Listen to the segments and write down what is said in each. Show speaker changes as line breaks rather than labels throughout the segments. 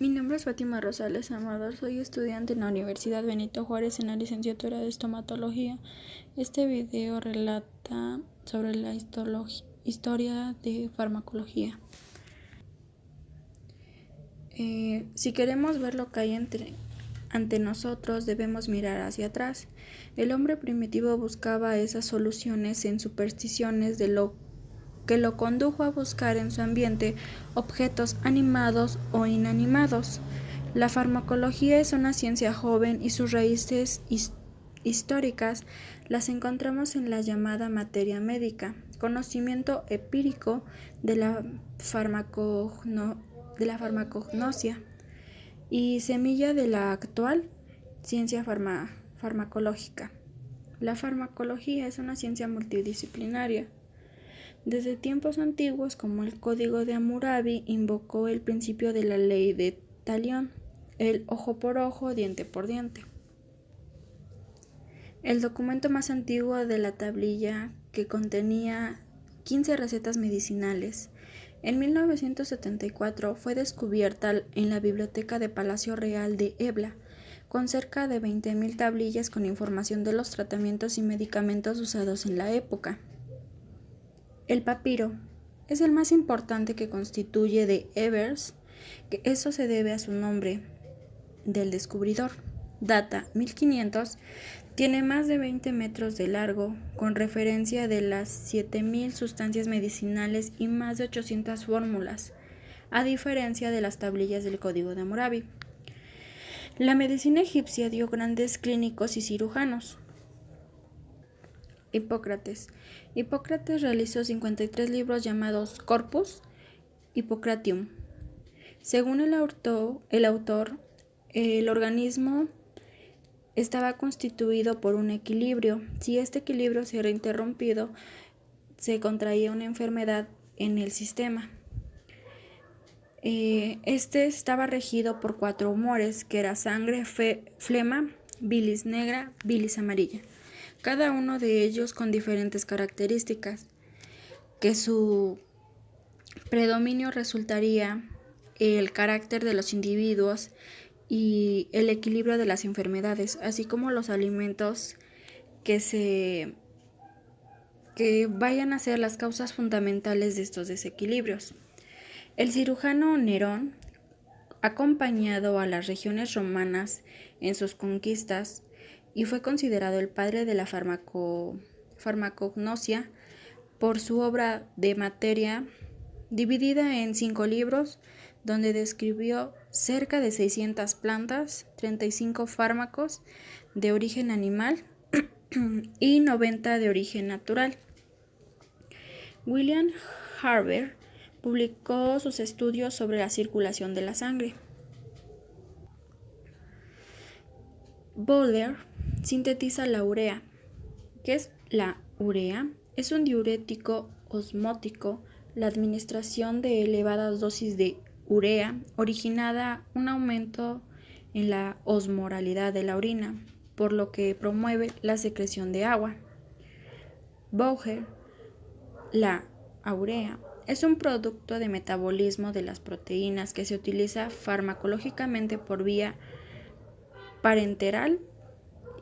Mi nombre es Fátima Rosales Amador, soy estudiante en la Universidad Benito Juárez en la licenciatura de estomatología. Este video relata sobre la historia de farmacología. Si queremos ver lo que hay ante nosotros, debemos mirar hacia atrás. El hombre primitivo buscaba esas soluciones en supersticiones de lo que lo condujo a buscar en su ambiente objetos animados o inanimados. La farmacología es una ciencia joven y sus raíces históricas las encontramos en la llamada materia médica, conocimiento empírico de la farmacognosia y semilla de la actual ciencia farmacológica. La farmacología es una ciencia multidisciplinaria. Desde tiempos antiguos, como el Código de Hammurabi, invocó el principio de la ley de Talión, el ojo por ojo, diente por diente. El documento más antiguo de la tablilla, que contenía 15 recetas medicinales, en 1974 fue descubierta en la Biblioteca de Palacio Real de Ebla, con cerca de 20.000 tablillas con información de los tratamientos y medicamentos usados en la época. El papiro es el más importante que constituye de Ebers, que eso se debe a su nombre del descubridor. Data 1500, tiene más de 20 metros de largo, con referencia de las 7.000 sustancias medicinales y más de 800 fórmulas, a diferencia de las tablillas del Código de Hammurabi. La medicina egipcia dio grandes clínicos y cirujanos. Hipócrates. Hipócrates realizó 53 libros llamados Corpus Hippocratium. Según el autor, el organismo estaba constituido por un equilibrio. Si este equilibrio se era interrumpido, se contraía una enfermedad en el sistema. Este estaba regido por 4 humores, que era sangre, flema, bilis negra, bilis amarilla. Cada uno de ellos con diferentes características, que su predominio resultaría el carácter de los individuos y el equilibrio de las enfermedades, así como los alimentos que vayan a ser las causas fundamentales de estos desequilibrios. El cirujano Nerón, acompañado a las regiones romanas en sus conquistas, y fue considerado el padre de la farmacognosia por su obra de materia, dividida en 5 libros, donde describió cerca de 600 plantas, 35 fármacos de origen animal y 90 de origen natural. William Harvey publicó sus estudios sobre la circulación de la sangre. Bowler sintetiza la urea. ¿Qué es la urea? Es un diurético osmótico. La administración de elevadas dosis de urea origina un aumento en la osmolaridad de la orina, por lo que promueve la secreción de agua. Bowler, la urea es un producto de metabolismo de las proteínas que se utiliza farmacológicamente por vía parenteral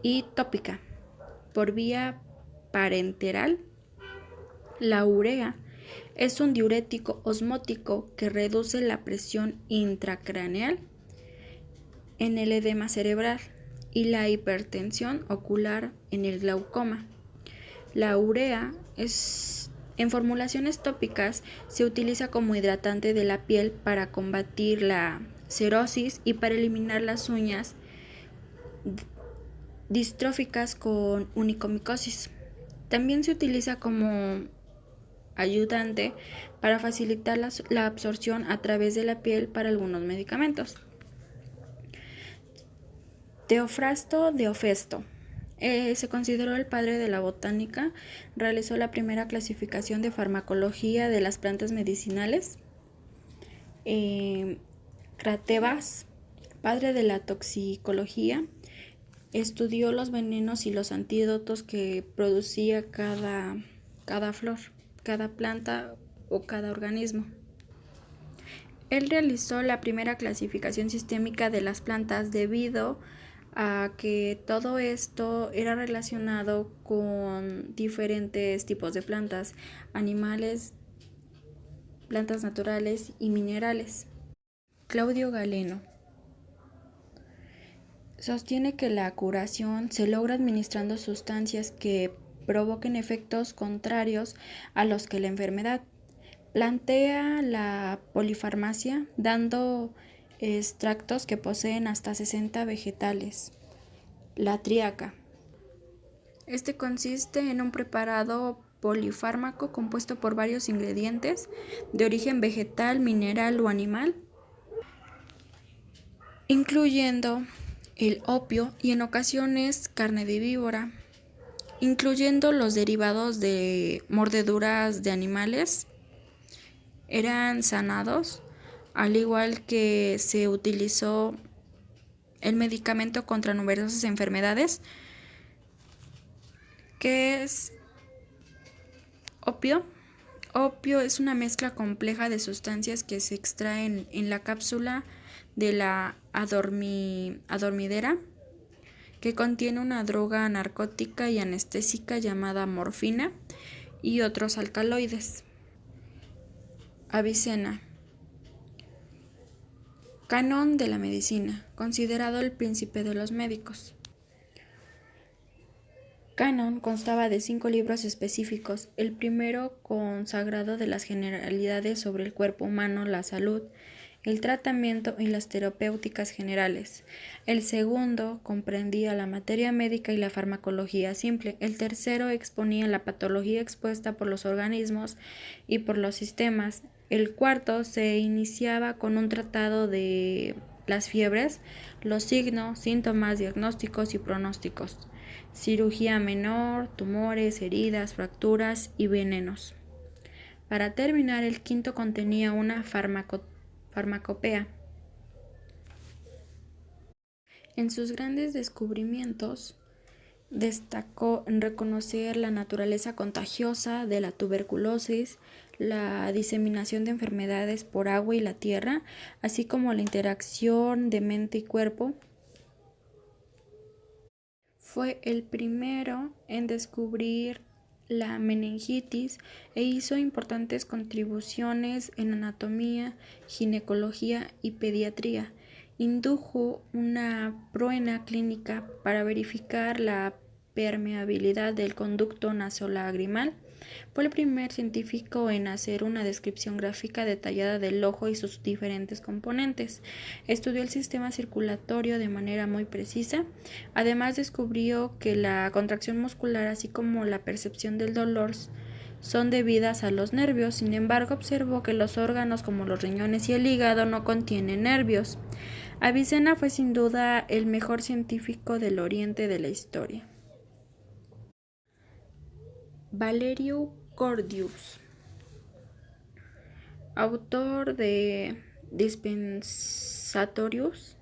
y tópica. Por vía parenteral, la urea es un diurético osmótico que reduce la presión intracraneal en el edema cerebral y la hipertensión ocular en el glaucoma. La urea en formulaciones tópicas se utiliza como hidratante de la piel para combatir la cerosis y para eliminar las uñas distróficas con onicomicosis. También se utiliza como ayudante para facilitar la absorción a través de la piel para algunos medicamentos. Teofrasto de Ofesto se consideró el padre de la botánica. Realizó la primera clasificación de farmacología de las plantas medicinales. Cratebas, padre de la toxicología, estudió los venenos y los antídotos que producía cada flor, cada planta o cada organismo. Él realizó la primera clasificación sistémica de las plantas debido a que todo esto era relacionado con diferentes tipos de plantas, animales, plantas naturales y minerales. Claudio Galeno sostiene que la curación se logra administrando sustancias que provoquen efectos contrarios a los que la enfermedad. Plantea la polifarmacia dando extractos que poseen hasta 60 vegetales. La triaca. Este consiste en un preparado polifármaco compuesto por varios ingredientes de origen vegetal, mineral o animal, incluyendo el opio y en ocasiones carne de víbora, incluyendo los derivados de mordeduras de animales, eran sanados, al igual que se utilizó el medicamento contra numerosas enfermedades, que es opio. Opio es una mezcla compleja de sustancias que se extraen en la cápsula de la adormidera, que contiene una droga narcótica y anestésica llamada morfina y otros alcaloides. Avicena. Canon de la medicina, considerado el príncipe de los médicos. Canon constaba de 5 libros específicos, el primero consagrado de las generalidades sobre el cuerpo humano, la salud, el tratamiento y las terapéuticas generales. El segundo comprendía la materia médica y la farmacología simple. El tercero exponía la patología expuesta por los organismos y por los sistemas. El cuarto se iniciaba con un tratado de las fiebres, los signos, síntomas, diagnósticos y pronósticos, cirugía menor, tumores, heridas, fracturas y venenos. Para terminar, el quinto contenía una farmacopea. En sus grandes descubrimientos, destacó en reconocer la naturaleza contagiosa de la tuberculosis, la diseminación de enfermedades por agua y la tierra, así como la interacción de mente y cuerpo. Fue el primero en descubrir la meningitis e hizo importantes contribuciones en anatomía, ginecología y pediatría. Indujo una prueba clínica para verificar la permeabilidad del conducto nasolagrimal. Fue el primer científico en hacer una descripción gráfica detallada del ojo y sus diferentes componentes. Estudió el sistema circulatorio de manera muy precisa. Además, descubrió que la contracción muscular, así como la percepción del dolor, son debidas a los nervios. Sin embargo, observó que los órganos como los riñones y el hígado no contienen nervios. Avicena fue sin duda el mejor científico del Oriente de la historia. Valerio Cordius, autor de Dispensatorius,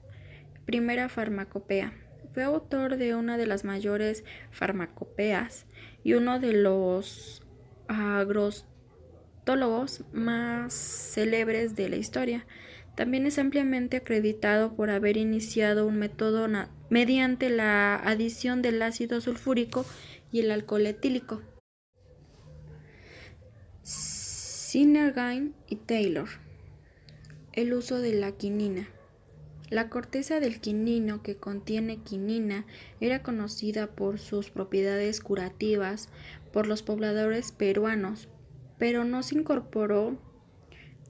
primera farmacopea. Fue autor de una de las mayores farmacopeas y uno de los agrostólogos más célebres de la historia. También es ampliamente acreditado por haber iniciado un método mediante la adición del ácido sulfúrico y el alcohol etílico. Sinergain y Taylor. El uso de la quinina. La corteza del quinino, que contiene quinina, era conocida por sus propiedades curativas por los pobladores peruanos, pero no se incorporó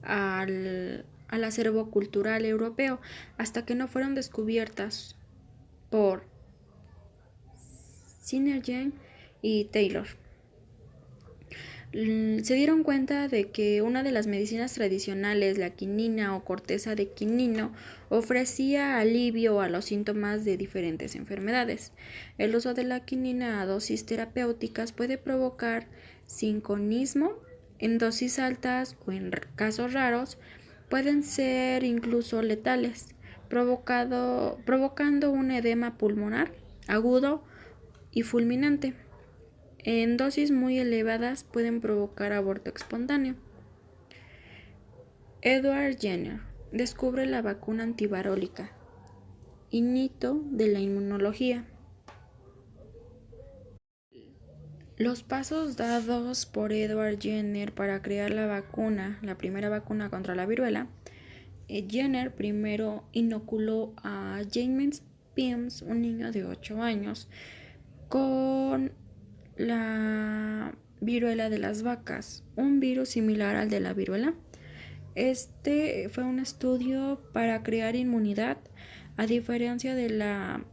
al acervo cultural europeo hasta que no fueron descubiertas por Sinergain y Taylor. Se dieron cuenta de que una de las medicinas tradicionales, la quinina o corteza de quinino, ofrecía alivio a los síntomas de diferentes enfermedades. El uso de la quinina a dosis terapéuticas puede provocar sinconismo en dosis altas o, en casos raros, pueden ser incluso letales, provocando un edema pulmonar agudo y fulminante. En dosis muy elevadas pueden provocar aborto espontáneo. Edward Jenner, descubre la vacuna antivirólica, hito de la inmunología. Los pasos dados por Edward Jenner para crear la primera vacuna contra la viruela. Jenner primero inoculó a James Pimms, un niño de 8 años, con la viruela de las vacas, un virus similar al de la viruela. Este fue un estudio para crear inmunidad, a diferencia de la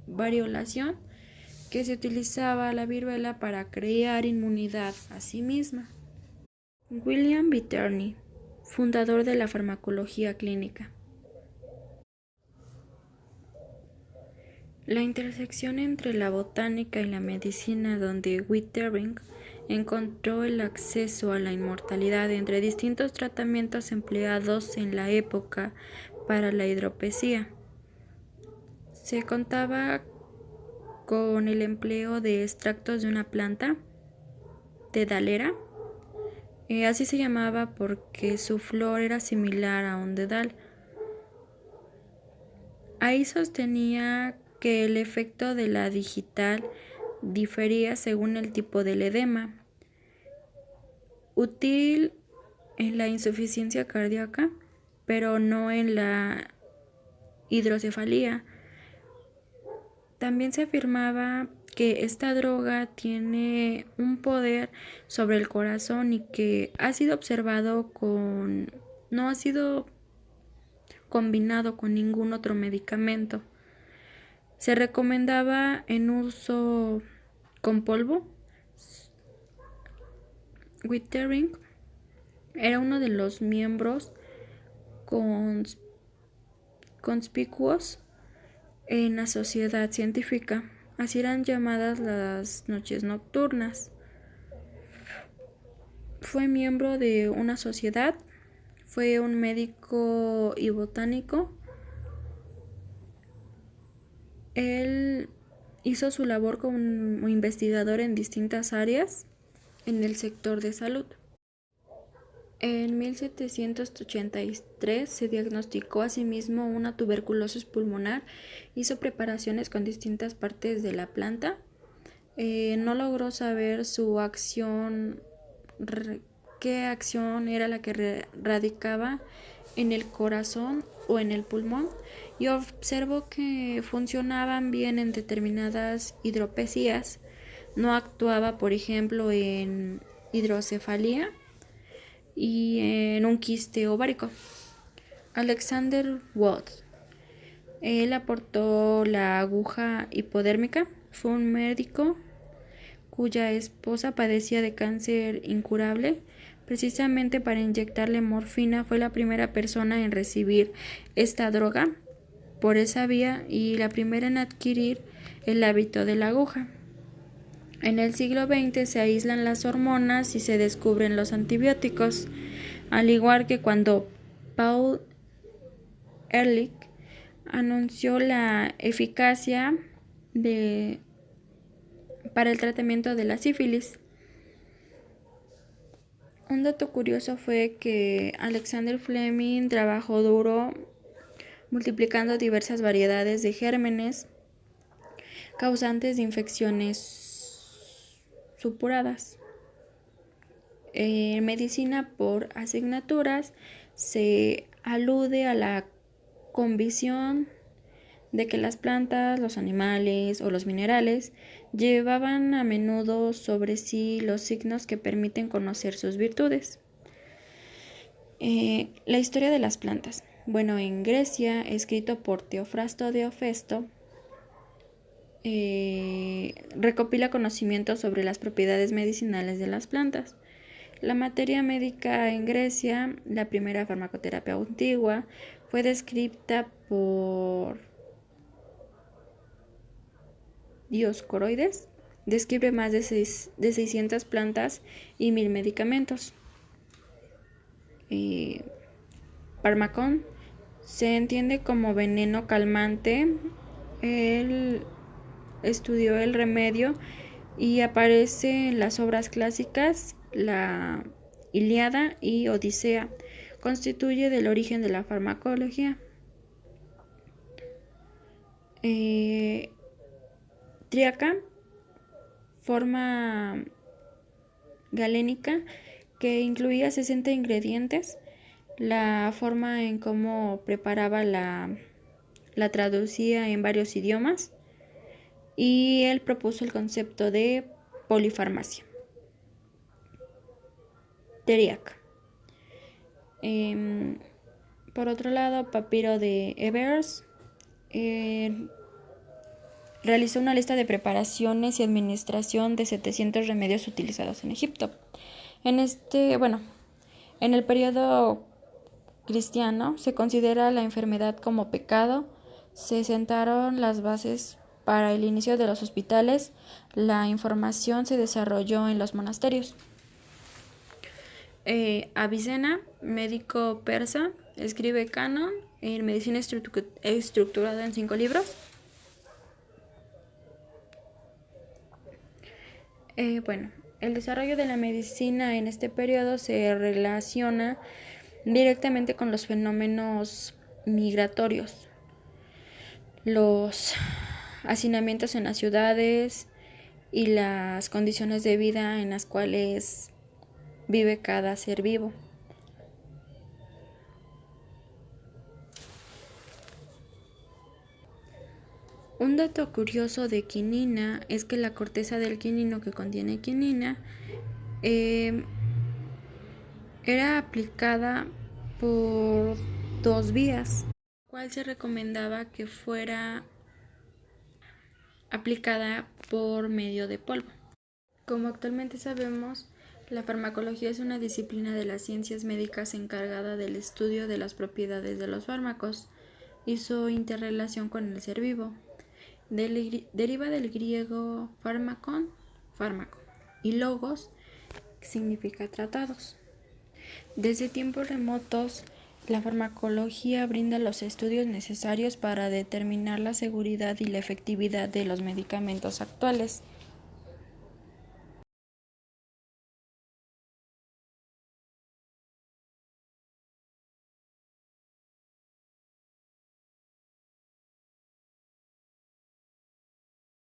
variolación, que se utilizaba la viruela para crear inmunidad a sí misma. William Viterni, fundador de la farmacología clínica. La intersección entre la botánica y la medicina, donde Withering encontró el acceso a la inmortalidad entre distintos tratamientos empleados en la época para la hidropesía. Se contaba con el empleo de extractos de una planta, dedalera, así se llamaba porque su flor era similar a un dedal. Ahí sostenía que el efecto de la digital difería según el tipo del edema, útil en la insuficiencia cardíaca, pero no en la hidrocefalía. También se afirmaba que esta droga tiene un poder sobre el corazón y que ha sido observado no ha sido combinado con ningún otro medicamento. Se recomendaba en uso con polvo. Withering era uno de los miembros conspicuos en la sociedad científica, así eran llamadas las noches nocturnas. Fue miembro de una sociedad, fue un médico y botánico. Él hizo su labor como investigador en distintas áreas en el sector de salud. En 1783 se diagnosticó a sí mismo una tuberculosis pulmonar, hizo preparaciones con distintas partes de la planta, no logró saber su acción, qué acción era la que radicaba en el corazón o en el pulmón, y observó que funcionaban bien en determinadas hidropesías, no actuaba, por ejemplo, en hidrocefalía y en un quiste ovárico. Alexander Watt, él aportó la aguja hipodérmica, fue un médico cuya esposa padecía de cáncer incurable. Precisamente para inyectarle morfina, fue la primera persona en recibir esta droga por esa vía y la primera en adquirir el hábito de la aguja. En el siglo XX se aíslan las hormonas y se descubren los antibióticos, al igual que cuando Paul Ehrlich anunció la eficacia para el tratamiento de la sífilis. Un dato curioso fue que Alexander Fleming trabajó duro multiplicando diversas variedades de gérmenes causantes de infecciones supuradas. En medicina por asignaturas se alude a la convicción de que las plantas, los animales o los minerales llevaban a menudo sobre sí los signos que permiten conocer sus virtudes. La historia de las plantas. Bueno, en Grecia, escrito por Teofrasto de Hefesto, recopila conocimientos sobre las propiedades medicinales de las plantas. La materia médica en Grecia, la primera farmacoterapia antigua, fue descrita por Dioscorides. Describe más de 600 plantas y 1000 medicamentos. Fármacon se entiende como veneno calmante. Él estudió el remedio y aparece en las obras clásicas, la Ilíada y Odisea, constituye del origen de la farmacología. Tríaca, forma galénica que incluía 60 ingredientes. La forma en cómo preparaba la traducía en varios idiomas y él propuso el concepto de polifarmacia. Teriac. Por otro lado, Papiro de Ebers realizó una lista de preparaciones y administración de 700 remedios utilizados en Egipto. En el periodo cristiano se considera la enfermedad como pecado. Se sentaron las bases para el inicio de los hospitales. La información se desarrolló en los monasterios. Avicena, médico persa, escribe canon en medicina estructurado en 5 libros. El desarrollo de la medicina en este periodo se relaciona directamente con los fenómenos migratorios, los hacinamientos en las ciudades y las condiciones de vida en las cuales vive cada ser vivo. Un dato curioso de quinina es que la corteza del quinino que contiene quinina era aplicada por 2 vías, cual se recomendaba que fuera aplicada por medio de polvo. Como actualmente sabemos, la farmacología es una disciplina de las ciencias médicas encargada del estudio de las propiedades de los fármacos y su interrelación con el ser vivo. Deriva del griego fármakon, fármaco, y logos, que significa tratados. Desde tiempos remotos, la farmacología brinda los estudios necesarios para determinar la seguridad y la efectividad de los medicamentos actuales.